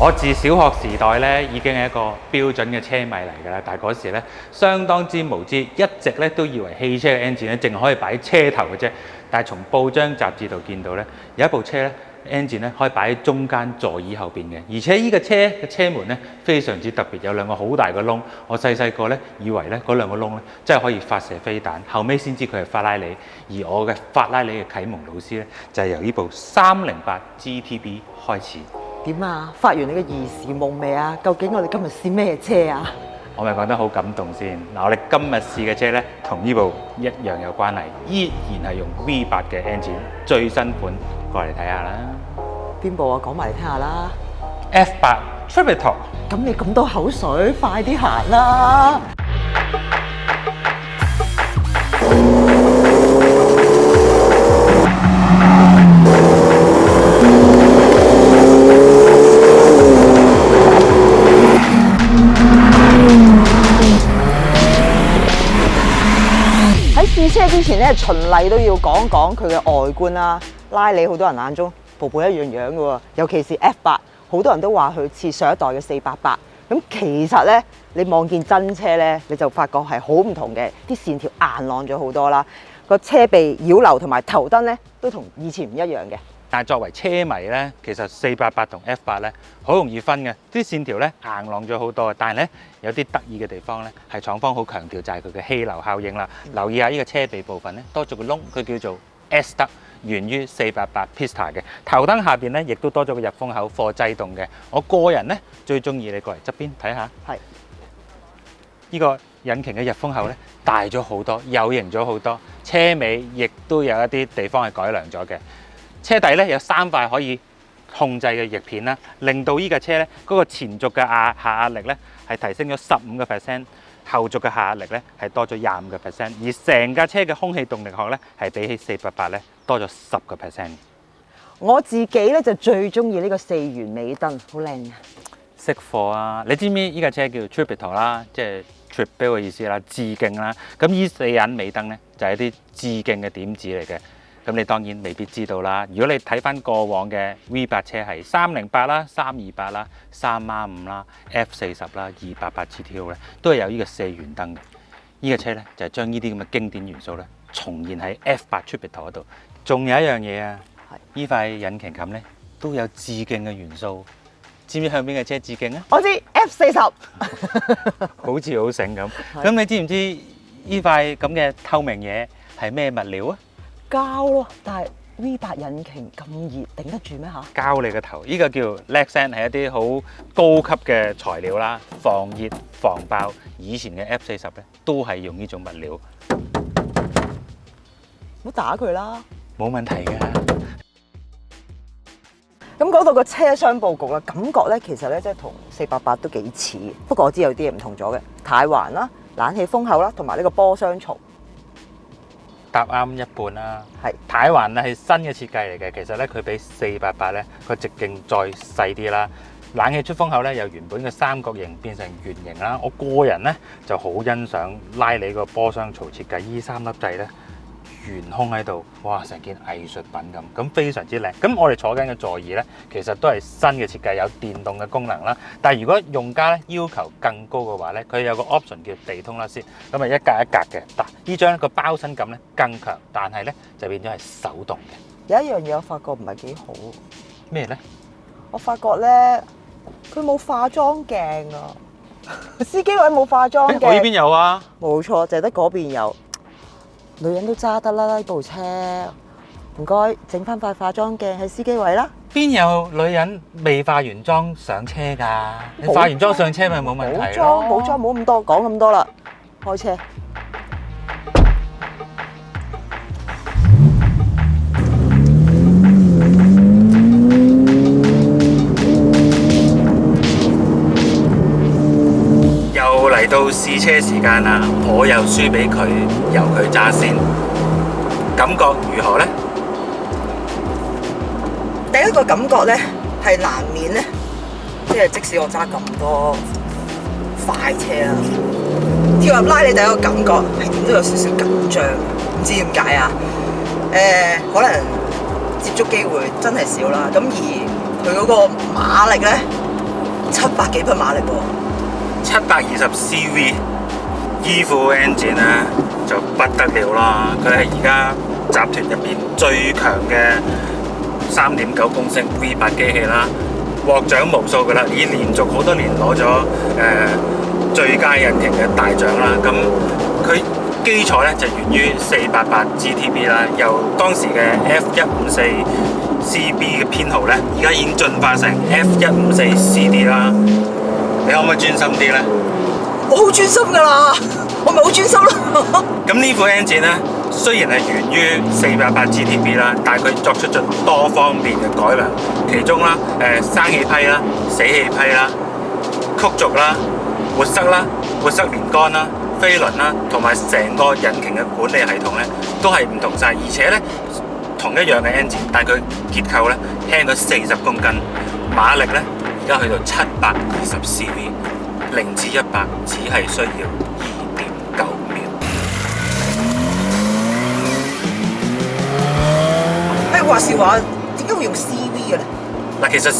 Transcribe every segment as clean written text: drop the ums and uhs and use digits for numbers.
我自小學時代咧已經係一個標準嘅車迷嚟㗎啦，但係嗰時咧相當之無知，一直咧都以為汽車嘅 engine 咧淨可以擺喺車頭嘅啫。但係從報章雜誌度見到咧，有一部車咧 engine 咧可以擺喺中間座椅後邊嘅，而且呢個車嘅車門咧非常之特別，有兩個好大嘅窿。我細個咧以為咧嗰兩個窿咧真係可以發射飛彈，後尾先知佢係法拉利。而我嘅法拉利嘅啟蒙老師咧就係由呢部308 GTB 開始。點啊？發完你嘅兒時夢未啊？究竟我哋今日試咩車啊？我咪講得好感動先。嗱，我哋今日試嘅車咧，同呢部一樣有關係，依然係用 V8 嘅 engine 最新款，過嚟睇下啦。邊部啊？講埋嚟聽下啦。F8 Tributor。咁你咁多口水，快啲行啦！試車之前咧，循例都要講講佢嘅外觀啦。拉里好多人眼中部一樣樣嘅喎，尤其是 F8，好多人都話佢似上一代嘅488。咁其實咧，你望見真車咧，你就發覺係好唔同嘅，啲線條硬朗咗好多啦。個車臂、擾流同埋頭燈咧，都同以前唔一樣嘅。但係作為車迷咧，其實488同 F8咧好容易分嘅，啲線條咧硬朗咗好多。但係咧有啲得意嘅地方咧，係廠方好強調就係佢嘅氣流效應啦。留意下呢個車臂部分咧，多咗個窿，佢叫做 S 得，源於488 Pista 嘅。頭燈下邊咧，亦都多咗個入風口貨制動嘅。我個人咧最中意，你過嚟側邊睇下，係呢個引擎嘅入風口咧大咗好多，有型咗好多。車尾亦都有一啲地方係改良咗嘅。車底咧有3塊可以控制嘅翼片啦，令到呢架車咧嗰個前軸嘅下壓力咧係提升咗15%，後軸嘅下壓力咧係多咗25%，而成架車嘅空氣動力學咧係比起488咧多咗10%。我自己咧就最中意呢個4元尾燈，好靚嘅。識貨啊！你知唔知呢架車叫 Tributor 啦，即係 tribute 嘅意思啦，致敬啦。咁呢4盞尾燈咧就係一啲致敬嘅點子嚟嘅。咁你當然未必知道啦。如果你睇翻過往嘅 V8 車係308啦、328啦、3R5啦、F40啦、288 GTO 咧，都係有呢個4元燈嘅。呢個車咧就係將呢啲咁嘅經典元素咧重現喺 F8 Tributor 嗰度。仲有一樣嘢啊，呢塊引擎冚咧都有致敬嘅元素。知唔知向邊嘅車致敬啊？我知 F40，好似好醒咁。咁你知唔知呢塊咁嘅透明嘢係咩物料啊？膠咯，但係 V8 引擎咁熱，頂得住咩嚇？膠你個頭，呢個叫 Lexan，係一啲好高級嘅材料啦，防熱防爆。以前嘅 F40咧都係用呢種物料。唔好打佢啦，冇問題嘅。咁講到個車廂佈局啦，感覺咧其實咧即係同488都幾似，不過我知有啲嘢唔同咗嘅，軚環啦、冷氣風口啦，同埋呢個波箱槽。答啱一半啦，係軚環係新嘅設計嚟嘅，其實咧佢比488咧個直徑再細啲啦。冷氣出風口咧由原本嘅三角形變成圓形啦。我個人咧就好欣賞拉里個波箱槽設計，依3粒掣咧懸空喺度，哇！成件藝術品咁非常之靚。咁我哋坐緊嘅座椅咧，其實都係新嘅設計，有電動嘅功能啦。但係如果用家咧要求更高嘅話咧，佢有個 option 叫地通啦先，咁啊一格一格嘅。嗱，呢張個包身感咧更強，但係咧就變咗係手動嘅。有一樣嘢我發覺唔係幾好，咩咧？我發覺咧佢冇化妝鏡啊，司機位冇化妝鏡。我呢邊有啊，冇錯，就係得嗰邊有。女人都揸得啦呢部車，唔該整翻塊化妝鏡喺司機位啦。邊有女人未化完妝上車㗎？你化完妝上車咪冇問題咯。冇裝，冇咁多，講咁多啦，開車。又嚟到試車時間啦，我又輸俾佢，由佢揸先，感覺如何呢？第一個感覺咧係難免咧，即使我揸咁多快車啦，跳入拉你第一個感覺係點都有少少緊張，唔知點解啊？可能接觸機會真係少啦，咁而佢嗰個馬力咧700幾匹馬力喎。 720 CV E-Fuel engine 咧就不得了啦！佢係而家集團入邊最強嘅3.9公升 V8 機器啦，獲獎無數噶啦，已連續好多年攞咗最佳引擎嘅大獎啦。咁佢基礎咧就源於488 GTB 啦，由當時嘅 F154 CB 嘅編號咧，而家已經進化成 F154 CD 啦。你可唔可以專心啲咧？我好專心㗎啦，我咪好專心咯。咁呢款 engine 咧，雖然係源於488 GTB 啦，但係佢作出咗多方面嘅改良，其中啦生氣批啦、死氣批啦、曲軸啦、活塞啦、活塞連桿啦、飛輪啦，同埋成個引擎嘅管理系統咧，都係唔同晒。而且咧同一樣嘅 engine，但係佢結構咧輕咗40公斤，馬力咧而家去到720 CV， 0至100只係需要2.9秒。話時話，點解會用 CV 嘅咧？嗱，其實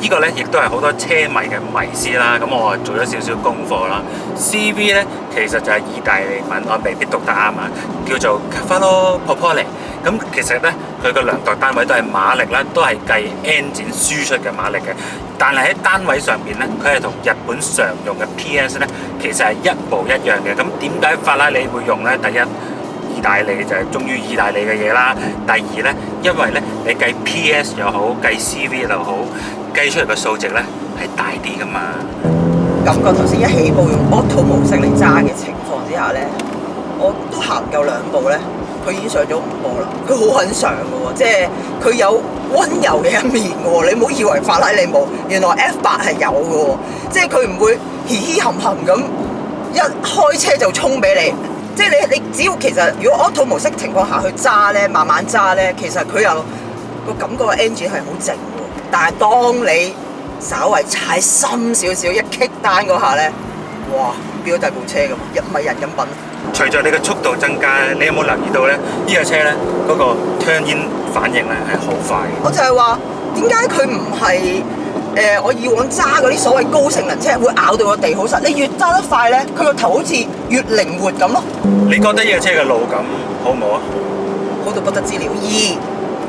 呢個咧亦都係好多車迷嘅迷思啦。咁我做咗少少功課啦。CV 咧其實就係意大利文，我未必讀得啱啊，叫做 Cavallo Popolare。咁其實咧佢個量度單位都係馬力啦，都係計 engine 輸出嘅馬力嘅。但係喺單位上邊咧，佢係同日本常用嘅 PS 咧，其實係一模一樣嘅。咁點解法拉利會用咧？第一，意大利就係忠於意大利嘅嘢啦。第二咧，因為咧你計 PS 又好，計 CV 又好，計出嚟嘅數值咧係大啲噶嘛。感覺頭先一起步用 auto 模式嚟揸嘅情況之下咧，我都行夠2步咧，佢已經上咗5步啦。佢好肯上嘅喎，即係佢有溫柔嘅一面嘅喎。你唔好以為法拉利冇，原來 F8 係有嘅喎，即係佢唔會嘻嘻冚冚咁一開車就衝俾你。即係你只要其實如果 auto 模式情況下去揸咧，慢慢揸咧，其實佢有個感覺 engine 係好靜喎。但係當你稍為踩深少少一 kick down 嗰下咧，哇！變咗第部車咁，一米人咁品。隨著你嘅速度增加，你有冇留意到咧？呢架車咧嗰個 turn in 反應咧係好快。我就係話點解佢唔係我以往揸嗰啲所謂高性能車會咬到個地好實？你越揸得快咧，佢個頭好似越靈活咁咯。你覺得呢架車嘅路感好唔好啊？好到不得之了。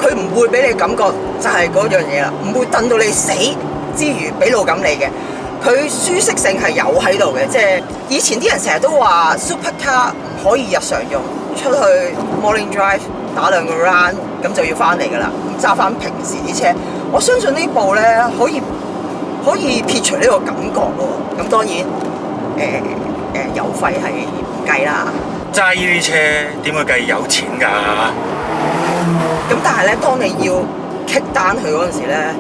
佢唔會俾你感覺就係嗰樣嘢啦，唔會蹬到你死之餘俾路感你嘅。佢舒適性係有喺度嘅，即係以前啲人成日都話 supercar 唔可以日常用，出去 morning drive 打2個 run 咁就要翻嚟㗎啦，揸翻平時啲車。我相信呢部咧可以撇除呢個感覺喎。咁當然油費係唔計啦。揸呢啲車點會計有錢㗎？咁但係咧，當你要 kick down佢嗰陣時咧，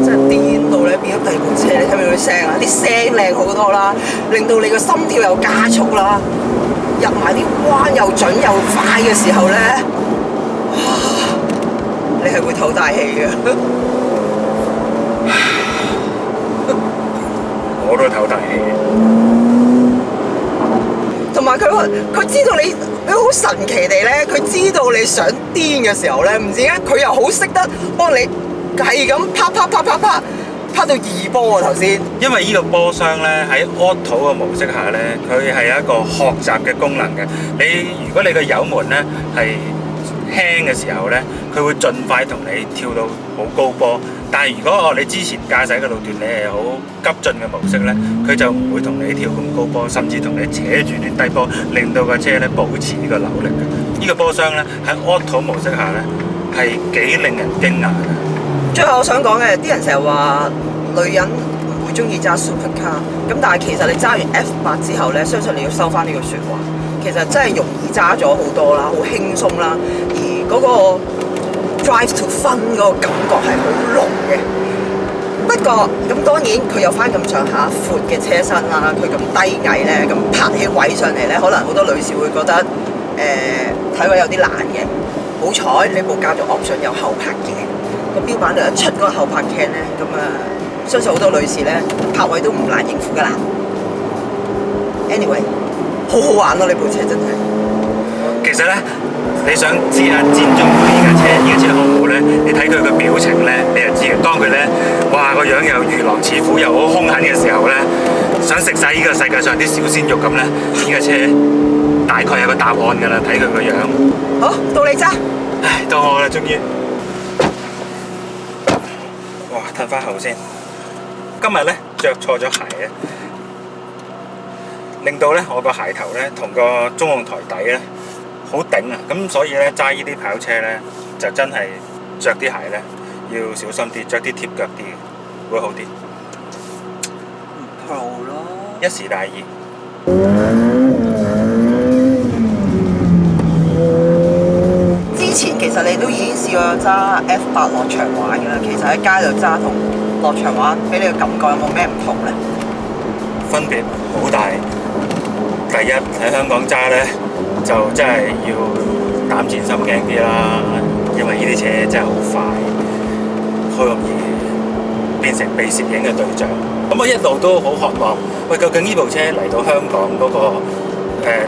真係癲到咧變咗第二部車。你聽唔聽到啲聲啊？啲聲靚好多啦，令到你個心跳又加速啦，入埋啲彎又準又快嘅時候咧，你係會透大氣嘅。我都透大氣。同埋佢知道你，佢好神奇地咧，佢知道你想癲嘅時候咧，唔知點解佢又好識得幫你係咁啪到2波啊頭先。因為呢個波箱咧喺 auto 嘅模式下咧，佢係有一個學習嘅功能嘅。如果你個油門咧係輕嘅時候咧，佢會盡快同你跳到好高波。但係如果你之前駕駛嘅路段你係好急進嘅模式咧，佢就唔會同你跳咁高波，甚至同你扯住段低波，令到個車咧保持呢個扭力嘅。呢個波箱咧喺 auto 模式下咧係幾令人驚訝嘅。最後我想講嘅，啲人成日話女人唔會中意揸 supercar， 咁但係其實你揸完 F8 之後咧，相信你要收翻呢個説話，其實真係容易揸咗好多啦，好輕鬆啦，而嗰個 drive to fun 嗰個感覺係好濃嘅。不過咁當然佢有翻咁上下闊嘅車身啦，佢咁低矮咧，咁拍起位上嚟咧，可能好多女士會覺得睇位有啲難嘅。好彩呢部加咗 option 有後拍鏡，個標板度一出嗰個後拍鏡咧，咁相信好多女士咧拍位都唔難應付㗎啦。Anyway， 好好玩咯，呢部車真係。其實咧，你想知啊，佔中呢架車好唔好咧？你睇佢個表情咧，你就知嘅。當佢咧，哇個樣又如狼似虎又好兇狠嘅時候咧，想食晒呢個世界上啲小鮮肉咁咧，呢架車大概有個答案㗎啦，睇佢個樣。好，到你揸。唉，到我啦，終於。哇，褪翻後先。今日咧着錯咗鞋咧，令到咧我個鞋頭咧同個中控台底咧好頂啊！咁所以咧揸呢啲跑車咧就真係着啲鞋咧要小心啲，着啲貼腳啲嘅會好啲。Pro 咯，一時大意。之前其實你都已經試過揸 F8 落場玩㗎啦，其實喺街度揸同落場玩，俾你嘅感覺有冇咩唔同咧？分別好大。第一喺香港揸咧，就真係要膽戰心驚啲啦，因為呢啲車真係好快，好容易變成被攝影嘅對象。咁我一路都好渴望，喂，究竟呢部車嚟到香港嗰個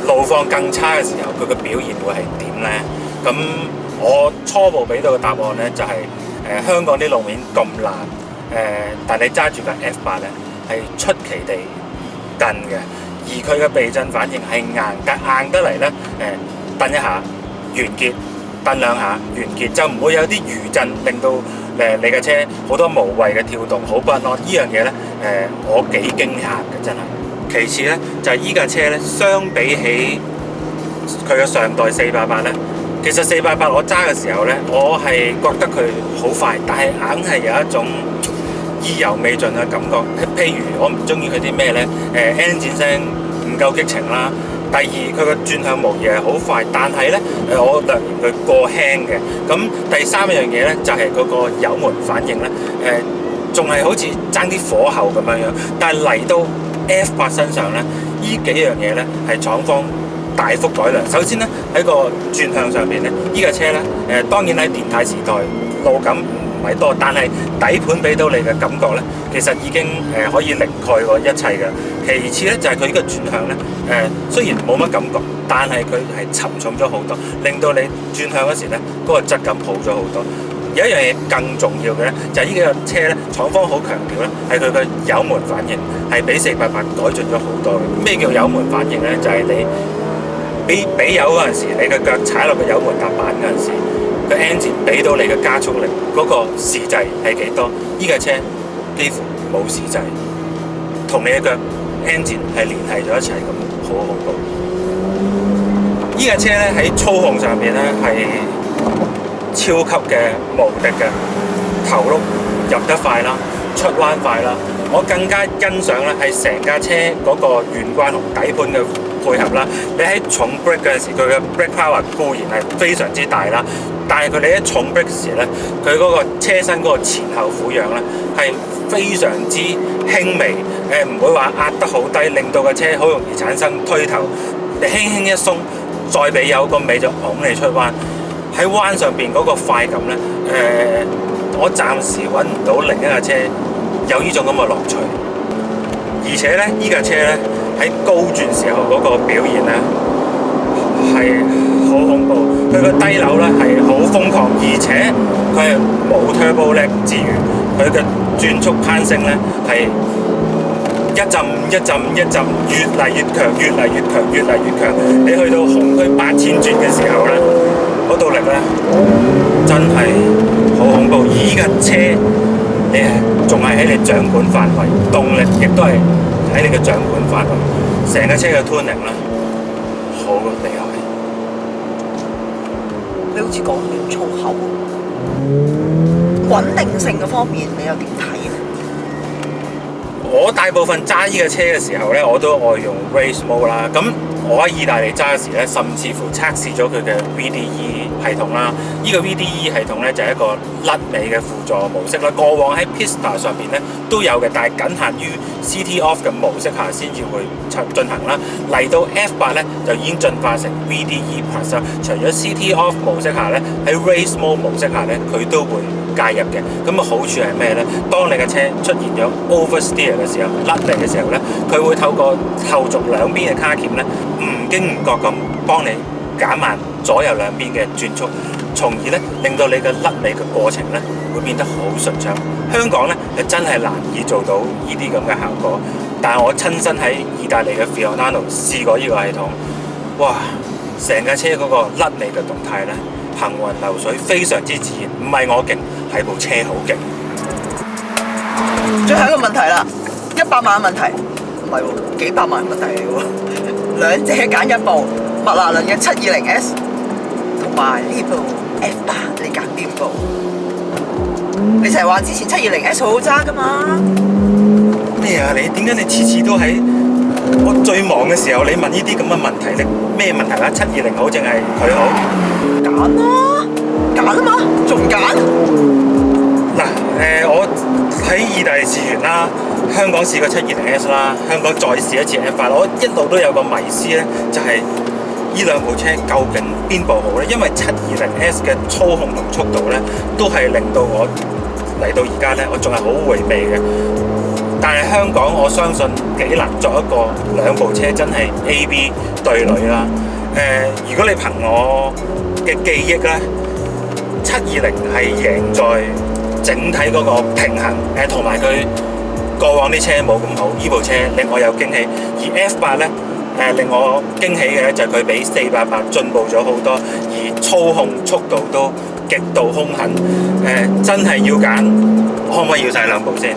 路況更差嘅時候，佢嘅表現會係點咧？咁我初步俾到嘅答案咧，就係香港啲路面咁爛，但你揸住架 F8咧係出奇地近嘅，而佢嘅避震反應係硬，但硬得嚟咧蹬一下完結，蹬兩下完結，就唔會有啲餘震令到你架車好多無謂嘅跳動，好不安。呢樣嘢咧我幾驚嚇嘅真係。其次咧就係依架車咧，相比起佢嘅上代488咧。其實488我揸嘅時候咧，我係覺得佢好快，但係硬係有一種意猶未盡嘅感覺。譬如我唔中意佢啲咩咧，engine 聲唔夠激情啦。第二佢個轉向模擬係好快，但係咧我略嫌佢過輕嘅。咁第三樣嘢咧就係嗰個油門反應咧，仲係好似爭啲火候咁樣樣。但係嚟到 F8 身上咧，呢幾樣嘢咧係廠方大幅改良。首先咧喺個轉向上邊咧，呢架車咧當然喺電態時代路感唔係多，但係底盤俾到你嘅感覺咧，其實已經可以凌蓋過一切嘅。其次咧就係佢呢個轉向咧，雖然冇乜感覺，但係佢係沉重咗好多，令到你轉向嗰時咧嗰個質感好咗好多。有一樣嘢更重要嘅咧，就係呢個車咧，廠方好強調咧，係佢嘅油門反應係比488改進咗好多嘅。咩叫油門反應咧？就係你俾油嗰陣時，你嘅腳踩落個油門踏板嗰陣時，個 engine 俾到你嘅加速力嗰個時滯係幾多？依架車幾乎冇時滯，同你嘅腳 engine 係聯繫咗一齊咁，好恐怖。依架車咧喺操控上面咧係超級嘅無敵嘅，頭碌入得快啦，出彎快啦。我更加欣賞咧係成架車嗰個懸掛同底盤嘅配合啦。你喺重 brake 嗰陣時，佢嘅 brake power 固然係非常之大啦，但係佢哋喺重 brake 時咧，佢嗰個車身嗰個前後俯仰咧係非常之輕微，唔會話壓得好低，令到個車好容易產生推頭。你輕輕一鬆，再俾油個尾就拱你出彎。喺彎上邊嗰個快感咧，我暫時揾唔到另一架車有呢種咁嘅樂趣。而且咧，依架車咧喺高轉時候嗰個表現咧係好恐怖。佢個低扭咧係好瘋狂，而且佢係冇 turbo lag 之餘，佢嘅轉速攀升咧係一陣一陣一陣，越嚟越強，越嚟越強，越嚟越強。你去到紅區8000轉嘅時候咧，嗰度力咧真係好恐怖。而依架車你仲係喺你掌管範圍，動力亦都係喺你嘅掌管範圍。成架車嘅 tuning 咧好厲害。你好似講完粗口，穩定性嘅方面你又點睇咧？我大部分揸呢架車嘅時候咧，我都愛用 Race Mode 啦。咁我喺意大利揸嘅時咧，甚至乎測試咗佢嘅 VDE 系統啦。呢個 VDE 系統咧就係一個甩尾嘅輔助模式啦。過往喺 Pista 上邊咧都有嘅，但係僅限於 City Off 嘅模式下先至會進行啦。嚟到 F8 咧就已經進化成 VDE Plus 啦。除咗 City Off 模式下咧，喺 Race Mode 模式下咧，佢都會介入嘅。咁嘅好處係咩咧？當你嘅車出現咗 oversteer 嘅時候，甩嚟嘅時候咧，佢會透過後續兩邊嘅卡鉗咧，唔經唔覺咁幫你減慢左右兩邊嘅轉速，從而咧令到你嘅甩尾嘅過程咧會變得好順暢。香港咧就真係難以做到呢啲咁嘅效果，但係我親身喺意大利嘅 Fiorano 試過呢個系統，哇！成架車嗰個甩尾嘅動態咧行雲流水，非常之自然，唔係我勁，係部車好勁。最後一個問題啦，100萬嘅問題，唔係喎，幾百萬嘅問題嚟喎。兩者揀一部，麥拿倫嘅720S 同埋呢部 F8，你揀邊部？你成日話之前720S 好好揸㗎嘛？咩啊？你點解你次次都喺我最忙嘅時候，你問呢啲咁嘅問題？你咩問題啦？720好定係佢好？揀啦，揀啊嘛，仲唔揀？嗱，我喺意大利試完啦，香港試過720S 啦，香港再試一次 F8，我一路都有個迷思咧，就係呢兩部車究竟邊部好咧？因為720S 嘅操控同速度咧，都係令到我嚟到而家咧，我仲係好回味嘅。但係香港，我相信幾難作一個兩部車真係 A、B 對壘啦。如果你憑我嘅記憶咧，720係贏在整體嗰個平衡，同埋佢過往啲車冇咁好，呢部車令我有驚喜。而 F8 咧，令我驚喜嘅就係佢比488進步咗好多，而操控速度都極度兇狠。真係要揀，可唔可以要晒兩部先？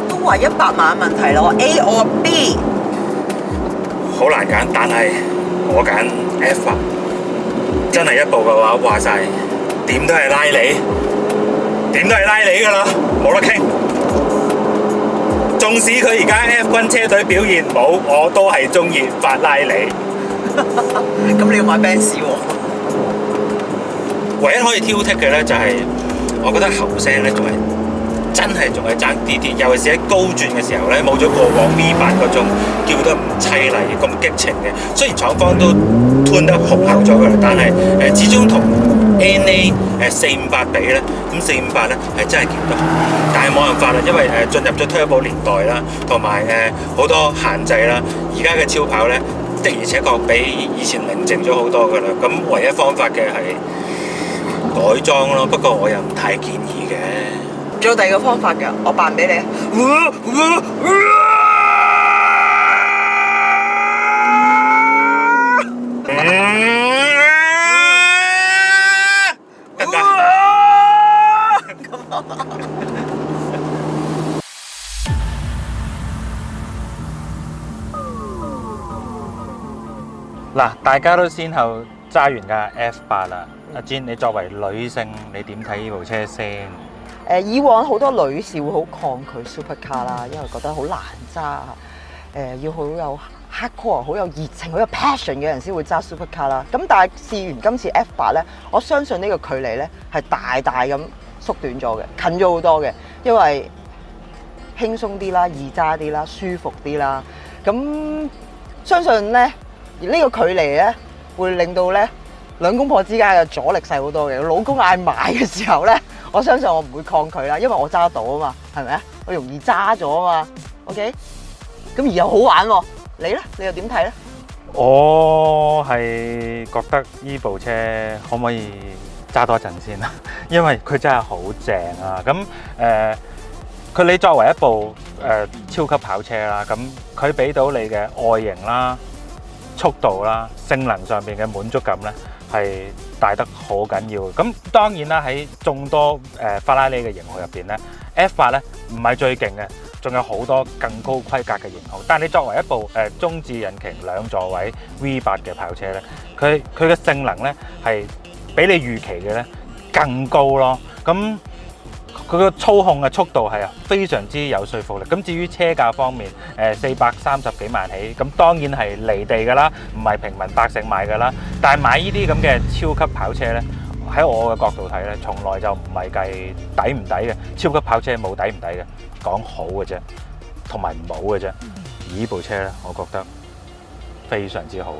都話100萬問題咯 ，A or B？ 好難揀，但係我揀 F8。真係一部嘅話，話晒點都係拉你，點都係拉你噶啦，冇得傾。縱使佢而家 F1 車隊表現冇，我都係中意法拉利。咁你要買 Benz 喎？唯一可以挑剔嘅咧，就係我覺得後聲咧，仲係爭啲啲，尤其是喺高轉嘅時候咧，冇咗過往 V8嗰種叫得咁凄厲、咁激情嘅。雖然廠方都 tune 得雄厚咗㗎啦，但係始終同 NA 458比咧，咁458咧係真係見得好。但係冇辦法啦，因為進入咗 Turbo 年代啦，同埋好多限制啦，而家嘅超跑咧的而且確比以前寧靜咗好多㗎啦。咁唯一方法嘅係改裝咯，不過我又唔太建議嘅。仲有第二個方法㗎，我扮俾你。得唔得？嗱，大家都先後揸完架 F8啦。阿 Jane，你作為女性，你點睇呢部車先？以往好多女士會好抗拒 Supercar 啦，因為覺得好難揸，要好有 hardcore、好有熱情、好有 passion 嘅人先會揸 Supercar 啦。咁但係試完今次 F8咧，我相信呢個距離咧係大大咁縮短咗嘅，近咗好多嘅，因為輕鬆啲啦、易揸啲啦、舒服啲啦。咁相信咧呢個距離咧會令到咧兩公婆之間嘅阻力細好多嘅。老公嗌買嘅時候咧，我相信我唔會抗拒啦，因為我揸得到啊嘛，係咪啊？我容易揸咗啊嘛 ，OK？ 咁而又好玩喎，你咧？你又點睇咧？我係覺得呢部車可唔可以揸多陣先啊？因為佢真係好正啊！咁佢你作為一部超級跑車啦，咁佢俾到你嘅外形啦、速度啦、性能上邊嘅滿足感咧，係大得好緊要。咁當然啦，喺眾多法拉利嘅型號入邊咧 ，F8咧唔係最勁嘅，仲有好多更高規格嘅型號。但係你作為一部中置引擎兩座位 V8 嘅跑車咧，佢嘅性能咧係比你預期嘅咧更高咯。咁佢個操控嘅速度係非常之有說服力。咁至於車價方面，430幾萬起，咁當然係離地㗎啦，唔係平民百姓買㗎啦。但係買呢啲咁嘅超級跑車呢，喺我嘅角度睇呢，從來就唔係計抵唔抵嘅。超級跑車冇抵唔抵嘅，講好嘅啫，同埋唔好嘅啫。而呢部車呢，我覺得非常之好。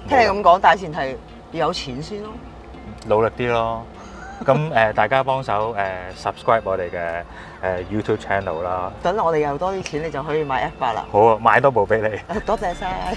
聽你咁講，大前提要有錢先咯，努力啲咯。咁大家幫手subscribe 我哋嘅YouTube channel 啦。等我哋有多啲錢，你就可以買 F8啦。好啊，買多部俾你。多謝晒。